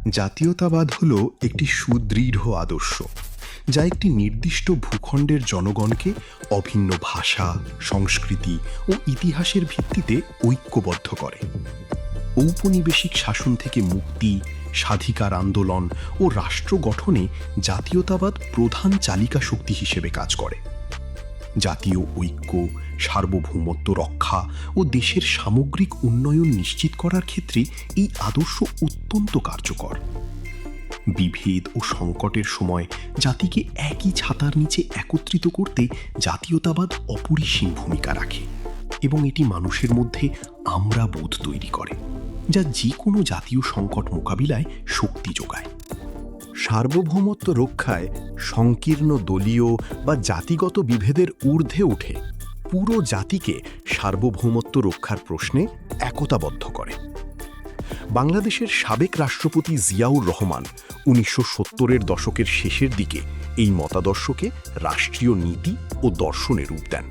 জাতীয়তাবাদ হল একটি সুদৃঢ় আদর্শ, যা একটি নির্দিষ্ট ভূখণ্ডের জনগণকে অভিন্ন ভাষা, সংস্কৃতি ও ইতিহাসের ভিত্তিতে ঐক্যবদ্ধ করে। ঔপনিবেশিক শাসন থেকে মুক্তি, স্বাধিকার আন্দোলন ও রাষ্ট্র গঠনে জাতীয়তাবাদ প্রধান চালিকা শক্তি হিসেবে কাজ করে। জাতীয় ঐক্য, সার্বভৌমত্ব রক্ষা ও দেশের সামগ্রিক উন্নয়ন নিশ্চিত করার ক্ষেত্রে এই আদর্শ অত্যন্ত কার্যকর। বিভেদ ও সংকটের সময় জাতিকে একই ছাতার নিচে একত্রিত করতে জাতীয়তাবাদ অপরিসীম ভূমিকা রাখে এবং এটি মানুষের মধ্যে আমরা বোধ তৈরি করে, যা যে কোনো জাতীয় সংকট মোকাবিলায় শক্তি যোগায়। সার্বভৌমত্ব রক্ষায় সংকীর্ণ দলীয় বা জাতিগত বিভেদের ঊর্ধ্বে উঠে পুরো জাতিকে সার্বভৌমত্ব রক্ষার প্রশ্নে একতাবদ্ধ করে। বাংলাদেশের সাবেক রাষ্ট্রপতি জিয়াউর রহমান ১৯৭০-এর দশকের শেষের দিকে এই মতাদর্শকে রাষ্ট্রীয় নীতি ও দর্শনে রূপ দেন।